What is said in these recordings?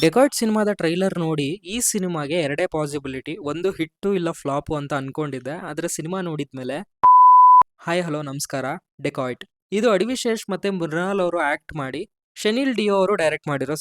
ಡೆಕಾಯ್ಟ್ ಸಿನಿಮಾದ ಟ್ರೈಲರ್ ನೋಡಿ ಈ ಸಿನಿಮಾಗೆ ಎರಡೇ ಪಾಸಿಬಿಲಿಟಿ, ಒಂದು ಹಿಟ್ಟು ಇಲ್ಲ ಫ್ಲಾಪು ಅಂತ ಅನ್ಕೊಂಡಿದ್ದೆ. ಆದ್ರೆ ಸಿನಿಮಾ ನೋಡಿದ್ಮೇಲೆ ಹಾಯ್ ಹಲೋ ನಮಸ್ಕಾರ. ಡೆಕಾಯ್ಟ್ ಇದು ಅಡಿವಿಶೇಷ್ ಮತ್ತೆ ಮೃಣಾಲ್ ಅವರು ಆಕ್ಟ್ ಮಾಡಿ ಶನಿಲ್ ಡಿಯೋ ಅವರು ಡೈರೆಕ್ಟ್ ಮಾಡಿರೋ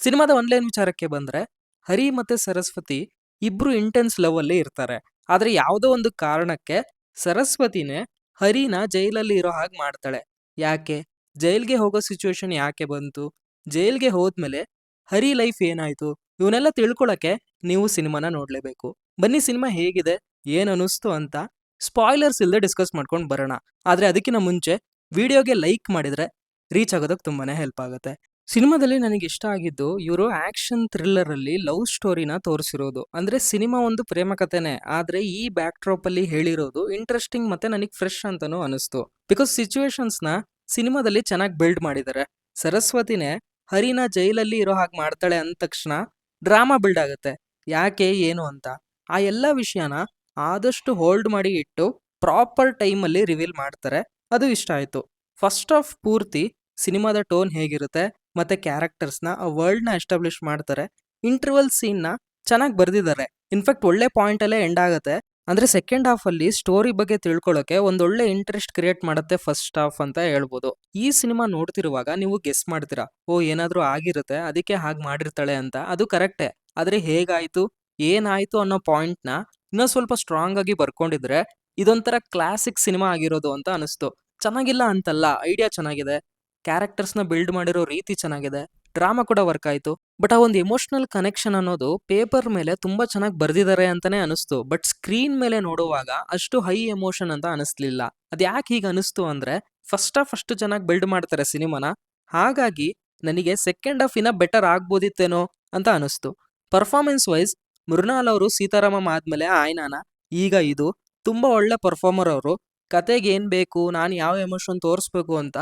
ಸಿನಿಮಾದ ಒನ್ಲೈನ್ ವಿಚಾರಕ್ಕೆ ಬಂದ್ರೆ, ಹರಿ ಮತ್ತೆ ಸರಸ್ವತಿ ಇಬ್ರು ಇಂಟೆನ್ಸ್ ಲವ್ ಅಲ್ಲಿ ಇರ್ತಾರೆ. ಆದ್ರೆ ಯಾವುದೋ ಒಂದು ಕಾರಣಕ್ಕೆ ಸರಸ್ವತಿನೇ ಹರಿನ ಜೈಲಲ್ಲಿ ಇರೋ ಹಾಗೆ ಮಾಡ್ತಾಳೆ. ಯಾಕೆ ಜೈಲ್ಗೆ ಹೋಗೋ ಸಿಚುವೇಶನ್ ಯಾಕೆ ಬಂತು, ಜೈಲ್ಗೆ ಹೋದ್ಮೇಲೆ ಹರಿ ಲೈಫ್ ಏನಾಯ್ತು, ಇವನ್ನೆಲ್ಲ ತಿಳ್ಕೊಳಕ್ಕೆ ನೀವು ಸಿನಿಮಾನ ನೋಡ್ಲೇಬೇಕು. ಬನ್ನಿ ಸಿನಿಮಾ ಹೇಗಿದೆ, ಏನ್ ಅನಿಸ್ತು ಅಂತ ಸ್ಪಾಯ್ಲರ್ಸ್ ಇಲ್ಲದೆ ಡಿಸ್ಕಸ್ ಮಾಡ್ಕೊಂಡು ಬರೋಣ. ಆದ್ರೆ ಅದಕ್ಕಿಂತ ಮುಂಚೆ ವಿಡಿಯೋಗೆ ಲೈಕ್ ಮಾಡಿದ್ರೆ ರೀಚ್ ಆಗೋದಕ್ಕೆ ತುಂಬಾನೇ ಹೆಲ್ಪ್ ಆಗುತ್ತೆ. ಸಿನಿಮಾದಲ್ಲಿ ನನಗೆ ಇಷ್ಟ ಆಗಿದ್ದು ಇವರು ಆಕ್ಷನ್ ಥ್ರಿಲ್ಲರ್ ಅಲ್ಲಿ ಲವ್ ಸ್ಟೋರಿನ ತೋರಿಸಿರೋದು. ಅಂದ್ರೆ ಸಿನಿಮಾ ಒಂದು ಪ್ರೇಮ ಕಥೆನೆ, ಆದ್ರೆ ಈ ಬ್ಯಾಕ್ ಡ್ರಾಪ್ ಅಲ್ಲಿ ಹೇಳಿರೋದು ಇಂಟ್ರೆಸ್ಟಿಂಗ್ ಮತ್ತೆ ನನಗೆ ಫ್ರೆಶ್ ಅಂತಾನೂ ಅನಿಸ್ತು. ಬಿಕಾಸ್ ಸಿಚುವೇಶನ್ಸ್ ನ ಸಿನಿಮಾದಲ್ಲಿ ಚೆನ್ನಾಗಿ ಬಿಲ್ಡ್ ಮಾಡಿದ್ದಾರೆ. ಸರಸ್ವತಿನೇ ಹರಿನ ಜೈಲಲ್ಲಿ ಇರೋ ಹಾಗೆ ಮಾಡ್ತಾಳೆ ಅಂದ ತಕ್ಷಣ ಡ್ರಾಮಾ ಬಿಲ್ಡ್ ಆಗುತ್ತೆ, ಯಾಕೆ ಏನು ಅಂತ. ಆ ಎಲ್ಲ ವಿಷಯನ ಆದಷ್ಟು ಹೋಲ್ಡ್ ಮಾಡಿ ಇಟ್ಟು ಪ್ರಾಪರ್ ಟೈಮಲ್ಲಿ ರಿವೀಲ್ ಮಾಡ್ತಾರೆ. ಅದು ಇಷ್ಟ ಆಯ್ತು. ಫಸ್ಟ್ ಆಫ್ ಪೂರ್ತಿ ಸಿನಿಮಾದ ಟೋನ್ ಹೇಗಿರುತ್ತೆ ಮತ್ತೆ ಕ್ಯಾರೆಕ್ಟರ್ಸ್ನ ಆ ವರ್ಲ್ಡ್ನ ಎಸ್ಟಾಬ್ಲಿಷ್ ಮಾಡ್ತಾರೆ. ಇಂಟರ್ವಲ್ ಸೀನ್ನ ಚೆನ್ನಾಗಿ ಬರ್ದಿದ್ದಾರೆ. ಇನ್ಫ್ಯಾಕ್ಟ್ ಒಳ್ಳೆ ಪಾಯಿಂಟ್ ಅಲ್ಲೇ ಎಂಡ್ ಆಗುತ್ತೆ. ಅಂದ್ರೆ ಸೆಕೆಂಡ್ ಹಾಫ್ ಅಲ್ಲಿ ಸ್ಟೋರಿ ಬಗ್ಗೆ ತಿಳ್ಕೊಳ್ಳೋಕೆ ಒಂದೊಳ್ಳೆ ಇಂಟ್ರೆಸ್ಟ್ ಕ್ರಿಯೇಟ್ ಮಾಡುತ್ತೆ ಫಸ್ಟ್ ಹಾಫ್ ಅಂತ ಹೇಳ್ಬೋದು. ಈ ಸಿನಿಮಾ ನೋಡ್ತಿರುವಾಗ ನೀವು ಗೆಸ್ ಮಾಡ್ತೀರಾ, ಓ ಏನಾದ್ರೂ ಆಗಿರುತ್ತೆ ಅದಕ್ಕೆ ಹಾಗೆ ಮಾಡಿರ್ತಾಳೆ ಅಂತ. ಅದು ಕರೆಕ್ಟೇ, ಆದ್ರೆ ಹೇಗಾಯ್ತು ಏನಾಯ್ತು ಅನ್ನೋ ಪಾಯಿಂಟ್ ನ ಇನ್ನೂ ಸ್ವಲ್ಪ ಸ್ಟ್ರಾಂಗ್ ಆಗಿ ಬರ್ಕೊಂಡಿದ್ರೆ ಇದೊಂಥರ ಕ್ಲಾಸಿಕ್ ಸಿನಿಮಾ ಆಗಿರೋದು ಅಂತ ಅನಿಸ್ತು. ಚೆನ್ನಾಗಿಲ್ಲ ಅಂತಲ್ಲ, ಐಡಿಯಾ ಚೆನ್ನಾಗಿದೆ, ಕ್ಯಾರೆಕ್ಟರ್ಸ್ ನ ಬಿಲ್ಡ್ ಮಾಡಿರೋ ರೀತಿ ಚೆನ್ನಾಗಿದೆ, ಡ್ರಾಮಾ ಕೂಡ ವರ್ಕ್ ಆಯ್ತು. ಬಟ್ ಆ ಒಂದು ಎಮೋಷನಲ್ ಕನೆಕ್ಷನ್ ಅನ್ನೋದು ಪೇಪರ್ ಮೇಲೆ ತುಂಬಾ ಚೆನ್ನಾಗಿ ಬರ್ದಿದ್ದಾರೆ ಅಂತಾನೆ ಅನಿಸ್ತು. ಬಟ್ ಸ್ಕ್ರೀನ್ ಮೇಲೆ ನೋಡುವಾಗ ಅಷ್ಟು ಹೈ ಎಮೋಷನ್ ಅಂತ ಅನಿಸ್ಲಿಲ್ಲ. ಅದ್ ಯಾಕೆ ಹೀಗೆ ಅನಿಸ್ತು ಅಂದ್ರೆ, ಫಸ್ಟ್ ಹಾಫ್ ಅಷ್ಟು ಚೆನ್ನಾಗಿ ಬಿಲ್ಡ್ ಮಾಡ್ತಾರೆ ಸಿನಿಮಾನ, ಹಾಗಾಗಿ ನನಗೆ ಸೆಕೆಂಡ್ ಹಾಫ್ ಇನ್ನ ಬೆಟರ್ ಆಗ್ಬೋದಿತ್ತೇನೋ ಅಂತ ಅನಿಸ್ತು. ಪರ್ಫಾರ್ಮೆನ್ಸ್ ವೈಸ್ ಮೃಣಾಲ್ ಅವರು ಸೀತಾರಾಮಂ ಆದ್ಮೇಲೆ ಆಯ್ನಾನ, ಈಗ ಇದು ತುಂಬಾ ಒಳ್ಳೆ ಪರ್ಫಾರ್ಮರ್ ಅವರು. ಕತೆಗೆ ಏನ್ ಬೇಕು, ನಾನು ಯಾವ ಎಮೋಷನ್ ತೋರಿಸ್ಬೇಕು ಅಂತ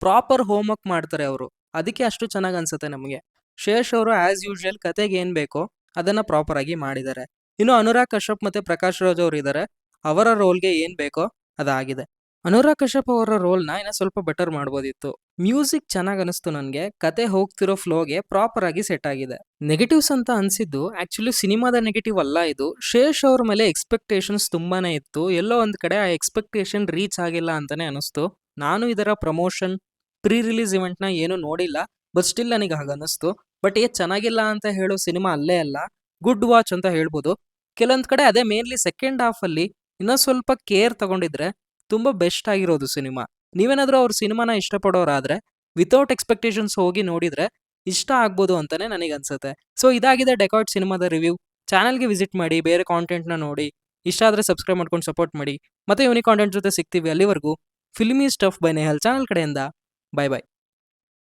ಪ್ರಾಪರ್ ಹೋಮ್ ವರ್ಕ್ ಮಾಡ್ತಾರೆ ಅವರು. ಅದಕ್ಕೆ ಅಷ್ಟು ಚೆನ್ನಾಗಿ ಅನ್ಸುತ್ತೆ ನಮಗೆ. ಶೇಷ್ ಅವರು ಆಸ್ ಯೂಶುವಲ್ ಕತೆಗೆ ಏನ್ ಬೇಕೋ ಅದನ್ನ ಪ್ರಾಪರ್ ಆಗಿ ಮಾಡಿದ್ದಾರೆ. ಇನ್ನು ಅನುರಾಗ್ ಕಶ್ಯಪ್ ಮತ್ತೆ ಪ್ರಕಾಶ್ ರಾಜ್ ಅವರು ಇದ್ದಾರೆ, ಅವರ ರೋಲ್ಗೆ ಏನ್ ಬೇಕೋ ಅದಾಗಿದೆ. ಅನುರಾಗ್ ಕಶ್ಯಪ್ ಅವರ ರೋಲ್ನ ಇನ್ನ ಸ್ವಲ್ಪ ಬೆಟರ್ ಮಾಡ್ಬೋದಿತ್ತು. ಮ್ಯೂಸಿಕ್ ಚೆನ್ನಾಗಿ ಅನಿಸ್ತು ನನಗೆ, ಕತೆ ಹೋಗ್ತಿರೋ ಫ್ಲೋಗೆ ಪ್ರಾಪರ್ ಆಗಿ ಸೆಟ್ ಆಗಿದೆ. ನೆಗೆಟಿವ್ಸ್ ಅಂತ ಅನ್ಸಿದ್ದು ಆಕ್ಚುಲಿ ಸಿನಿಮಾದ ನೆಗೆಟಿವ್ ಅಲ್ಲ ಇದು. ಶೇಷ್ ಅವ್ರ ಮೇಲೆ ಎಕ್ಸ್ಪೆಕ್ಟೇಷನ್ಸ್ ತುಂಬಾನೇ ಇತ್ತು, ಎಲ್ಲೋ ಒಂದ್ ಕಡೆ ಆ ಎಕ್ಸ್ಪೆಕ್ಟೇಷನ್ ರೀಚ್ ಆಗಿಲ್ಲ ಅಂತಾನೆ ಅನಿಸ್ತು. ನಾನು ಇದರ ಪ್ರಮೋಷನ್ ಪ್ರೀ ರಿಲೀಸ್ ಇವೆಂಟ್ ನ ಏನು ನೋಡಿಲ್ಲ, ಬಟ್ ಸ್ಟಿಲ್ ನನಗೆ ಹಾಗನ್ನಿಸ್ತು. ಬಟ್ ಚೆನ್ನಾಗಿಲ್ಲ ಅಂತ ಹೇಳೋ ಸಿನಿಮಾ ಅಲ್ಲೇ ಅಲ್ಲ, ಗುಡ್ ವಾಚ್ ಅಂತ ಹೇಳ್ಬೋದು. ಕೆಲವೊಂದ್ ಕಡೆ ಅದೇ ಮೇನ್ಲಿ ಸೆಕೆಂಡ್ ಹಾಫ್ ಅಲ್ಲಿ ಇನ್ನೂ ಸ್ವಲ್ಪ ಕೇರ್ ತಗೊಂಡಿದ್ರೆ ತುಂಬಾ ಬೆಸ್ಟ್ ಆಗಿರೋದು ಸಿನಿಮಾ. ನೀವೇನಾದ್ರೂ ಅವ್ರ ಸಿನಿಮಾನ ಇಷ್ಟಪಡೋರಾದ್ರೆ ವಿತೌಟ್ ಎಕ್ಸ್ಪೆಕ್ಟೇಷನ್ಸ್ ಹೋಗಿ ನೋಡಿದ್ರೆ ಇಷ್ಟ ಆಗ್ಬೋದು ಅಂತಾನೆ ನನಗೆ ಅನ್ಸುತ್ತೆ. ಸೊ ಇದಾಗಿದೆ ಡೆಕಾಯ್ಟ್ ಸಿನಿಮಾದ ರಿವ್ಯೂ. ಚಾನಲ್ಗೆ ವಿಸಿಟ್ ಮಾಡಿ, ಬೇರೆ ಕಾಂಟೆಂಟ್ನ ನೋಡಿ, ಇಷ್ಟ ಆದ್ರೆ ಸಬ್ಸ್ಕ್ರೈಬ್ ಮಾಡ್ಕೊಂಡು ಸಪೋರ್ಟ್ ಮಾಡಿ. ಮತ್ತೆ ಯೂನಿಕ್ ಕಾಂಟೆಂಟ್ ಜೊತೆ ಸಿಗ್ತೀವಿ. ಅಲ್ಲಿವರೆಗೂ filmy stuff by Nehal channel ಕಡೆಯಿಂದ ಬಾಯ್ ಬಾಯ್.